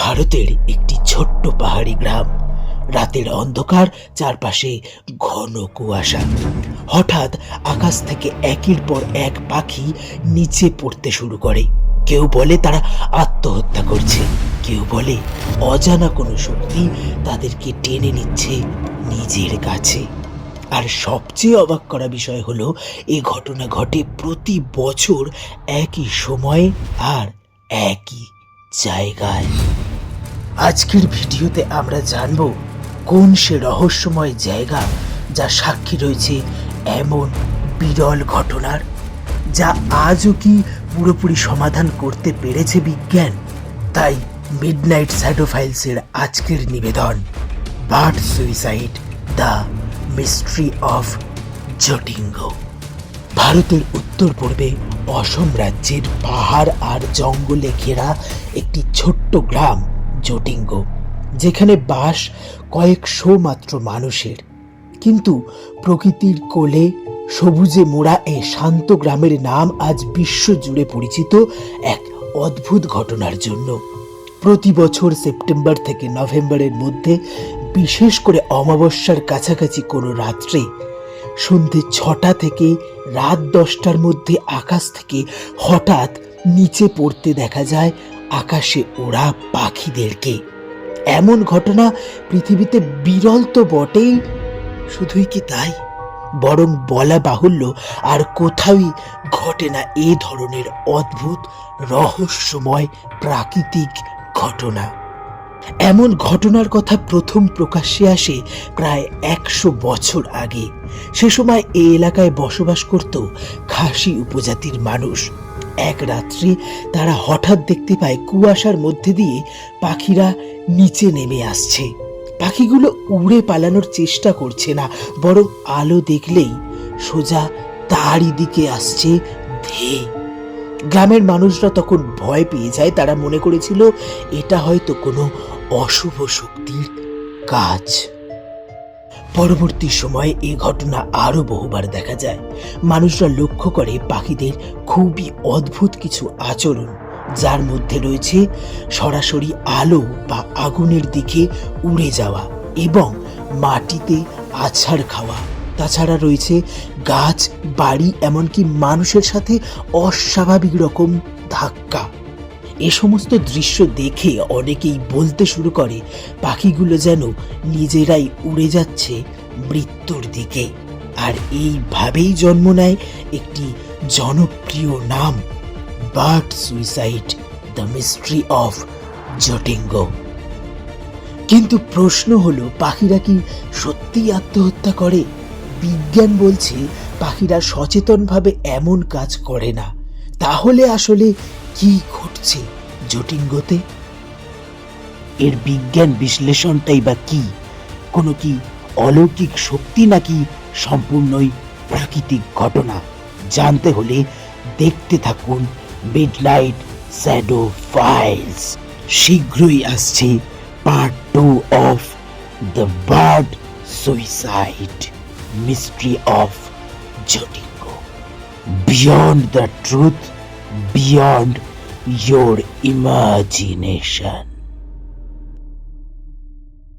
ভারতের একটি ছোট্ট পাহাড়ি গ্রাম। রাতের অন্ধকার, চারপাশে ঘন কুয়াশা। হঠাৎ আকাশ থেকে একের পর এক পাখি নিচে পড়তে শুরু করে। কেউ বলে তারা আত্মহত্যা করছে, কেউ বলে অজানা কোনো শক্তি তাদেরকে টেনে নিচ্ছে নিজের কাছে। আর সবচেয়ে অবাক করা বিষয় হলো, এই ঘটনা ঘটে প্রতি বছর একই সময়ে আর একই জায়গায়। আজকের ভিডিওতে আমরা জানব কোন সে রহস্যময় জায়গা যা সাক্ষী রয়েছে এমন বিরল ঘটনার, যা আজও কি পুরোপুরি সমাধান করতে পেরেছে বিজ্ঞান। তাই মিডনাইট শ্যাডো ফাইলসের আজকের নিবেদন, bird suicide, the mystery of Jatinga. ভারতের উত্তর পূর্বে অসম রাজ্যের পাহাড় আর জঙ্গলে ঘেরা একটি ছোট্ট গ্রাম জটিঙ্গ, যেখানে বাস কয়েকশো মাত্র মানুষের। কিন্তু প্রকৃতির কোলে সবুজে মোড়া এই শান্ত গ্রামের নাম আজ বিশ্ব জুড়ে পরিচিত এক অদ্ভুত ঘটনার জন্য। প্রতি বছর সেপ্টেম্বর থেকে নভেম্বরের মধ্যে, বিশেষ করে অমাবস্যার কাছাকাছি কোনো রাত্রে, সন্ধে 6টা থেকে রাত 10টার মধ্যে আকাশ থেকে হঠাৎ নিচে পড়তে দেখা যায় আকাশে ওড়া পাখিদেরকে। এমন ঘটনা পৃথিবীতে বিরল তো বটেই, শুধুই কি তাই, বরং বলা বাহুল্য আর কোথাওই ঘটে না এ ধরনের অদ্ভুত রহস্যময় প্রাকৃতিক ঘটনা। এমন ঘটনার কথা প্রথম প্রকাশ্যে আসে প্রায় 100 বছর আগে। সে সময় এই এলাকায় বসবাস করত খাসি উপজাতির মানুষ। এক রাত্রে তারা হঠাৎ দেখতে পায় কুয়াশার মধ্যে দিয়ে পাখিরা নিচে নেমে আসছে। পাখিগুলো উড়ে পালানোর চেষ্টা করছে না, বরং আলো দেখলেই সোজা তারই দিকে আসছে ধেয়ে। গ্রামের মানুষরা তখন ভয় পেয়ে যায়। তারা মনে করেছিল এটা হয়তো কোনো অশুভ শক্তির কাজ। পরবর্তী সময়ে এই ঘটনা আরো বহুবার দেখা যায়। মানুষরা লক্ষ্য করে পাখিদের খুবই অদ্ভুত কিছু আচরণ, যার মধ্যে রয়েছে সরাসরি আলো বা আগুনের দিকে উড়ে যাওয়া এবং মাটিতে আছাড় খাওয়া। তাছাড়া রয়েছে গাছ, বাড়ি, এমনকি মানুষের সাথে অস্বাভাবিক রকম ধাক্কা। এ সমস্ত দৃশ্য দেখে অনেকেই বলতে শুরু করে পাখিগুলো যেন নিজেরাই উড়ে যাচ্ছে মৃত্যুর দিকে। আর এইভাবেই জন্ম নেয় একটি জনপ্রিয় নাম, bird suicide, the mystery of Jatinga. কিন্তু প্রশ্ন হলো, পাখিরা কি সত্যিই আত্মহত্যা করে? বিজ্ঞান বলছে পাখিরা সচেতনভাবে এমন কাজ করে না। তাহলে আসলে কি ঘটছে জটিঙ্গতে? এর বিজ্ঞান বিশ্লেষণটাই বা কি? কোনো কি অলৌকিক শক্তি, নাকি সম্পূর্ণই প্রাকৃতিক ঘটনা? জানতে হলে দেখতে থাকুন মিডনাইট শ্যাডো ফাইলস। শীঘ্রই আসছে part 2 of the bird suicide, mystery of Jatinga. Beyond the truth, beyond your imagination.